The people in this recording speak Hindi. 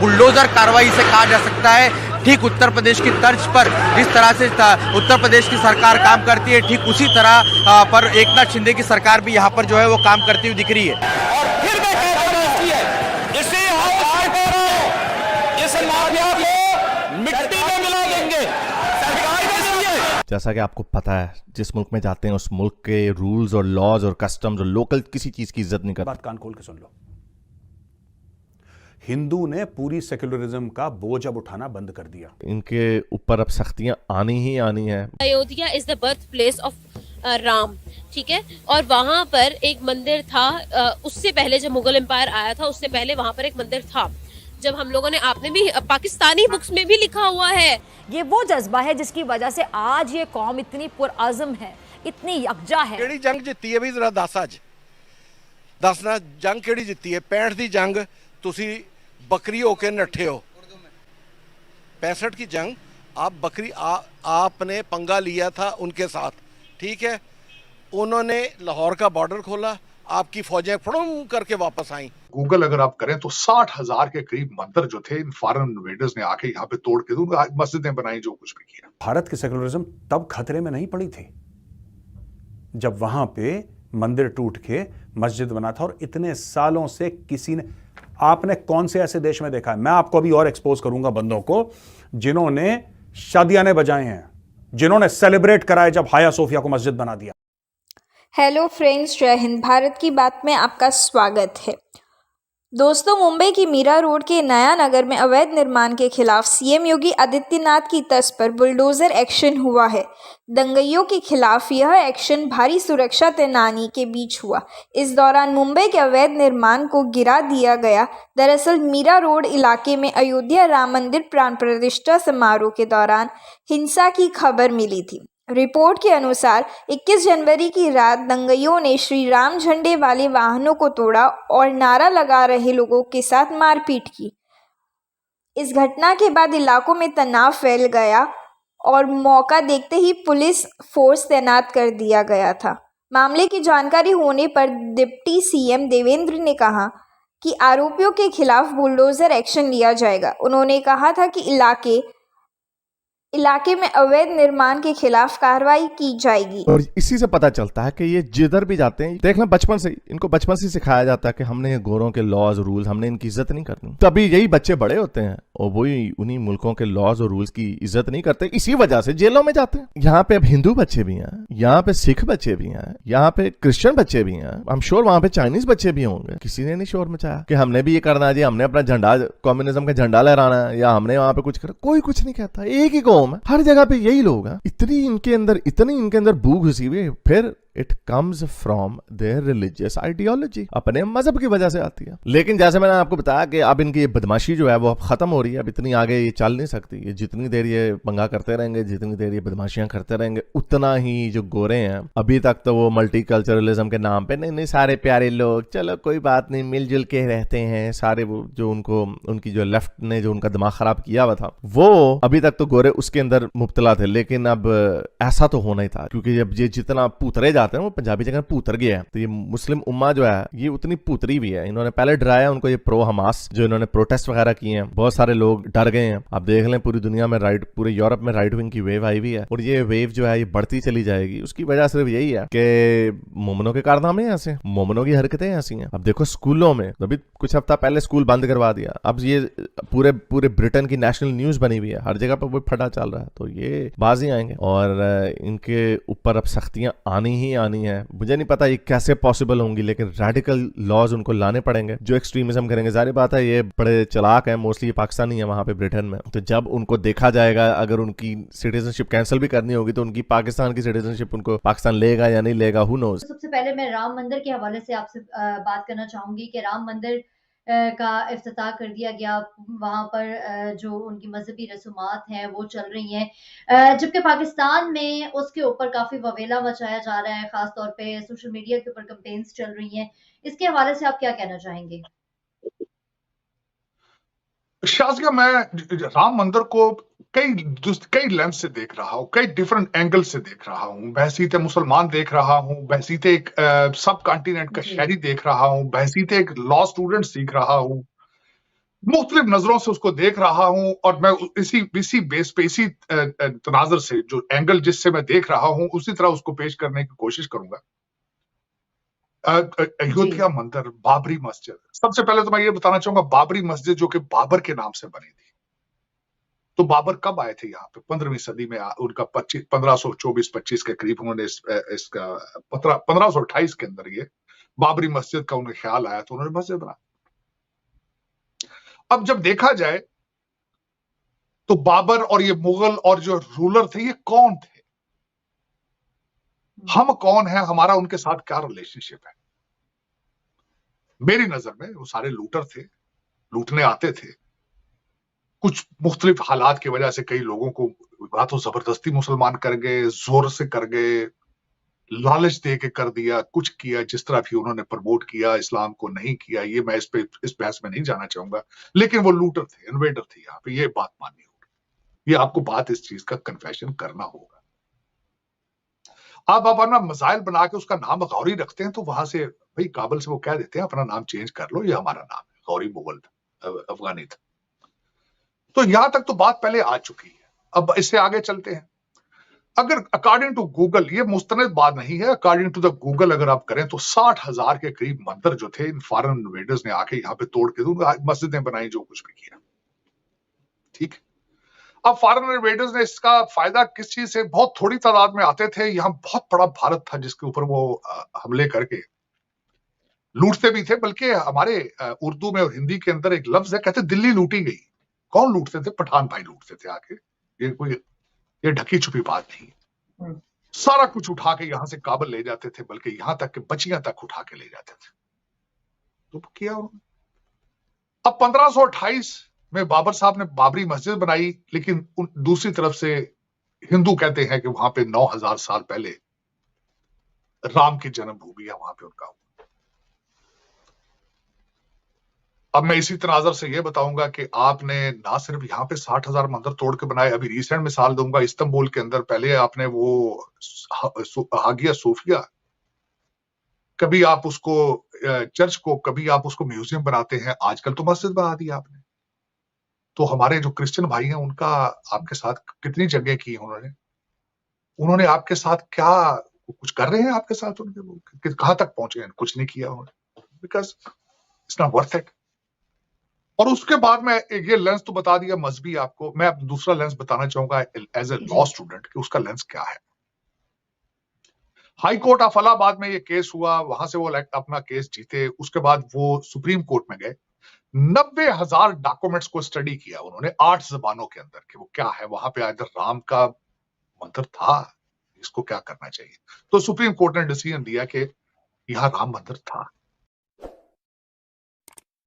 बुलडोजर कार्रवाई से कहा जा सकता है। ठीक उत्तर प्रदेश की तर्ज पर जिस तरह से उत्तर प्रदेश की सरकार काम करती है, ठीक उसी तरह पर एकनाथ शिंदे की सरकार भी यहाँ पर जो है वो काम करती हुई दिख रही है। और फिर मैं कह रहा हूं, इसे इस माफिया को मिट्टी में मिला देंगे। जैसा कि आपको पता है, जिस मुल्क में जाते हैं उस मुल्क के रूल्स और लॉज और कस्टम्स और लोकल किसी चीज की इज्जत नहीं करते। बात कान खोल के सुन लो। हिंदू ने पूरी सेक्युलरिज्म का बोझ अब उठाना बंद कर दिया। इनके ऊपर अब सख्तियां आनी ही आनी है। Ayodhya is the birth place of Ram, ठीक है, और वहां पर एक मंदिर था। उससे पहले जब मुगल एम्पायर आया था, उससे पहले वहां पर एक मंदिर था। जब हम लोगों ने, आपने भी पाकिस्तानी बुक्स में भी लिखा हुआ है, ये वो जज्बा है जिसकी वजह से आज ये कौम इतनी पुरअज़म है, इतनी यकजा है। केड़ी जंग जित्ती है भी जरा दस अज दसना जंग केड़ी जित्ती है? 65 की जंग तुसी बकरी होके नठे हो। 65 की जंग आप बकरी आपने पंगा लिया था उनके साथ, ठीक है। उन्होंने लाहौर का बॉर्डर खोला, आपकी फौजें फड़ूम करके वापस आई। गूगल अगर आप करें तो 60,000 के करीब मंदिर जो थे इन फॉरेन इन्वेडर्स ने आके यहाँ पे तोड़ के मस्जिदें बनाई, जो कुछ भी किया। भारत की सेक्युलरिज्म तब खतरे में नहीं पड़ी थी जब वहां पे मंदिर टूट के मस्जिद बना था, और इतने सालों से किसी ने, आपने कौन से ऐसे देश में देखा है? मैं आपको अभी और एक्सपोज करूंगा बंदों को जिन्होंने शादियाने बजाए हैं, जिन्होंने सेलिब्रेट कराए जब हाया सोफिया को मस्जिद बना दिया। हेलो फ्रेंड्स, जय हिंद। भारत की बात में आपका स्वागत है। दोस्तों, मुंबई की मीरा रोड के नया नगर में अवैध निर्माण के खिलाफ सीएम योगी आदित्यनाथ की तर्ज पर बुलडोजर एक्शन हुआ है। दंगइयों के खिलाफ यह एक्शन भारी सुरक्षा तैनाती के बीच हुआ। इस दौरान मुंबई के अवैध निर्माण को गिरा दिया गया। दरअसल मीरा रोड इलाके में अयोध्या राम मंदिर प्राण प्रतिष्ठा समारोह के दौरान हिंसा की खबर मिली थी। रिपोर्ट के अनुसार 21 जनवरी की रात दंगइयों ने श्री राम झंडे वाले वाहनों को तोड़ा और नारा लगा रहे लोगों के साथ मारपीट की। इस घटना के बाद इलाकों में तनाव फैल गया और मौका देखते ही पुलिस फोर्स तैनात कर दिया गया था। मामले की जानकारी होने पर डिप्टी सीएम देवेंद्र ने कहा कि आरोपियों के खिलाफ बुलडोजर एक्शन लिया जाएगा। उन्होंने कहा था कि इलाके में अवैध निर्माण के खिलाफ कार्रवाई की जाएगी। और इसी से पता चलता है कि ये जिधर भी जाते हैं, देखना बचपन से इनको बचपन से सिखाया जाता है कि हमने गोरों के लॉज और रूल्स, हमने इनकी इज्जत नहीं करनी। तभी यही बच्चे बड़े होते हैं और वही उन्हीं मुल्कों के लॉज और रूल्स की इज्जत नहीं करते, इसी वजह से जेलों में जाते हैं। यहाँ पे अब हिंदू बच्चे भी हैं, यहाँ पे सिख बच्चे भी हैं, यहाँ पे क्रिश्चियन बच्चे भी हैं, आई एम श्योर वहां पे चाइनीज बच्चे भी होंगे। किसी ने नहीं शोर मचाया कि हमने भी ये करना है जी, हमने अपना झंडा, कम्युनिज्म का झंडा लहराना है, या हमने वहां पे कुछ करना। कोई कुछ नहीं कहता। एक ही कौम है, हर जगह पे यही लोग हैं। इतनी इनके अंदर भूख घुसी हुई है। फिर it comes from there religious ideology, अपने मजहब की वजह से आती है। लेकिन जैसे मैंने आपको बताया कि अब इनकी ये बदमाशी जो है वो अब खत्म हो रही है। अब इतनी आगे ये चल नहीं सकती। ये जितनी देर ये पंगा करते रहेंगे, जितनी देर ये बदमाशियां करते रहेंगे, उतना ही जो गोरे हैं, अभी तक तो वो मल्टी कल्चरलिज्म के नाम पे नहीं सारे प्यारे लोग, चलो कोई बात नहीं, मिलजुल के रहते हैं सारे, वो जो उनकी जो लेफ्ट ने जो उनका दिमाग खराब किया हुआ था, वो अभी तक तो गोरे उसके अंदर मुब्तला थे। लेकिन अब ऐसा तो होना ही था, क्योंकि अब ये जितना पूतरे जाते हैं, वो पंजाबी जगह पूतर गया है, तो ये मुस्लिम उम्मा जो है ये उतनी पूतरी भी है। इन्होंने पहले डराया उनको, ये प्रो हमास जो इन्होंने प्रोटेस्ट वगैरह किए हैं, बहुत सारे लोग डर गए हैं। आप देख लें पूरी दुनिया में पूरे यूरोप में राइट विंग की वेव आई हुई है, और ये वेव जो है ये बढ़ती चली जाएगी। उसकी वजह सिर्फ यही है कि मोमनों के कारनामे ऐसे, मोमनों की हरकतें ऐसी हैं। अब देखो स्कूलों में, अभी कुछ हफ्ता पहले स्कूल बंद करवा दिया, अब ये पूरे ब्रिटेन की नेशनल न्यूज बनी हुई है, हर जगह पर वो फटा चल रहा है। तो ये बाजी आएंगे और इनके ऊपर अब सख्तियां आनी ही आनी है। मुझे नहीं पता ये कैसे पॉसिबल होंगी, लेकिन रेडिकल लॉज उनको लाने पड़ेंगे जो एक्सट्रीमिज्म करेंगे। जाहिर बात है ये बड़े चालाक हैं, मोस्टली पाकिस्तानी है वहां पे ब्रिटेन में। तो जब उनको देखा जाएगा, अगर उनकी सिटीजनशिप कैंसिल भी करनी होगी तो उनकी पाकिस्तान की सिटीजनशिप उनको पाकिस्तान लेगा या नहीं लेगा, हु नोज। सबसे पहले मैं राम मंदिर के हवाले से आपसे बात करना चाहूंगी कि राम मंदिर का इफ्तिताह कर दिया गया। वहाँ पर जो उनकी मजहबी रसूमात हैं वो चल रही हैं, जबकि पाकिस्तान में उसके ऊपर काफ़ी ववेला मचाया जा रहा है, ख़ास तौर पे सोशल मीडिया के ऊपर कैंपेन्स चल रही हैं। इसके हवाले से आप क्या कहना चाहेंगे? शाज़िया, मैं राम मंदिर को कई लेंस से देख रहा हूँ, कई डिफरेंट एंगल से देख रहा हूँ। बहसीत मुसलमान देख रहा हूँ, बहसीत एक सब कॉन्टिनेंट का शहरी देख रहा हूँ, बहसीत एक लॉ स्टूडेंट सीख रहा हूँ। मुख्तलिफ नजरों से उसको देख रहा हूं और मैं इसी बेस पे, इसी तनाजर से, जो एंगल जिससे मैं देख रहा हूं, उसी तरह उसको पेश करने की कोशिश करूंगा। अयोध्या मंदिर, बाबरी मस्जिद, सबसे पहले तो मैं ये बताना चाहूंगा, बाबरी मस्जिद जो कि बाबर के नाम से बनी थी, तो बाबर कब आए थे यहाँ पे? 15वीं सदी में उनका 1524-25 के करीब उन्होंने इसका 1528 के अंदर ये बाबरी मस्जिद का उन्हें ख्याल आया तो उन्होंने मस्जिद बना। अब जब देखा जाए तो बाबर और ये मुगल और जो रूलर थे, ये कौन थे? हम कौन है? हमारा उनके साथ क्या रिलेशनशिप है? मेरी नजर में वो सारे लूटर थे, लूटने आते थे। कुछ मुख्तलिफ हालात की वजह से कई लोगों को या तो जबरदस्ती मुसलमान कर गए, जोर से कर गए, लालच दे के कर दिया, कुछ किया, जिस तरह भी उन्होंने प्रमोट किया, इस्लाम को नहीं किया, ये मैं इस बहस में नहीं जाना चाहूंगा, लेकिन वो लूटर थे, इन्वेडर थे। यहाँ पे ये बात माननी होगी, ये आपको बात इस चीज का कन्फेशन करना होगा। आप अपना मजाइल बना के उसका नाम गौरी रखते हैं, तो वहां से भाई काबल से वो कह देते हैं अपना नाम चेंज कर लो, ये हमारा नाम है, गौरी मुगल अफगानी था। तो यहां तक तो बात पहले आ चुकी है। अब इससे आगे चलते हैं। अगर अकॉर्डिंग टू गूगल, ये मुस्तनद बात नहीं है, अकॉर्डिंग टू द गूगल अगर आप करें तो 60,000 के करीब मंदिर जो थे इन फॉरेन इन्वेडर्स ने आके यहाँ पे तोड़ के मस्जिदें बनाई, जो कुछ भी किया। ठीक है, अब फॉरेन इन्वेडर्स ने इसका फायदा किस चीज से? बहुत थोड़ी तादाद में आते थे, यहाँ बहुत बड़ा भारत था जिसके ऊपर वो हमले करके लूटते भी थे। बल्कि हमारे उर्दू में और हिंदी के अंदर एक लफ्ज है, कहते दिल्ली लूटी गई। कौन लूटते थे? पठान भाई लूटते थे आके। ये ढकी छुपी बात नहीं, सारा कुछ उठा के यहां से काबल ले जाते थे, बल्कि यहां तक कि बचियां तक उठा के ले जाते थे। तो किया उन्होंने। अब 1528 में बाबर साहब ने बाबरी मस्जिद बनाई, लेकिन दूसरी तरफ से हिंदू कहते हैं कि वहां पे 9000 साल पहले राम की जन्मभूमि है, वहां पे उनका। अब मैं इसी तनाजर से ये बताऊंगा कि आपने ना सिर्फ यहाँ पे 60,000 मंदिर तोड़ के बनाए, अभी रिसेंट मिसाल दूंगा, इस्तांबुल के अंदर पहले आपने वो हागिया सोफिया, कभी आप उसको चर्च को, कभी आप उसको म्यूजियम बनाते हैं, आजकल तो मस्जिद बना दी आपने। तो हमारे जो क्रिश्चियन भाई हैं, उनका आपके साथ कितनी जगह की उन्होंने आपके साथ क्या कुछ कर रहे हैं आपके साथ? उनके कहां तक पहुंचे हैं? कुछ नहीं किया उन्होंने, because it's not worth it. और उसके बाद में ये लेंस तो बता दिया मजहबी आपको, मैं अब दूसरा लेंस बताना चाहूंगा एज ए लॉ स्टूडेंट कि उसका लेंस क्या है। हाई कोर्ट ऑफ इलाहाबाद में ये केस हुआ, वहां से वो अपना केस जीते, उसके बाद वो सुप्रीम कोर्ट में गए। 90,000 डॉक्यूमेंट्स को स्टडी किया उन्होंने 8 जबानों के अंदर कि वो क्या है, वहां पे आदर राम का मंदिर था, इसको क्या करना चाहिए। तो सुप्रीम कोर्ट ने डिसीजन दिया कि यहाँ राम मंदिर था।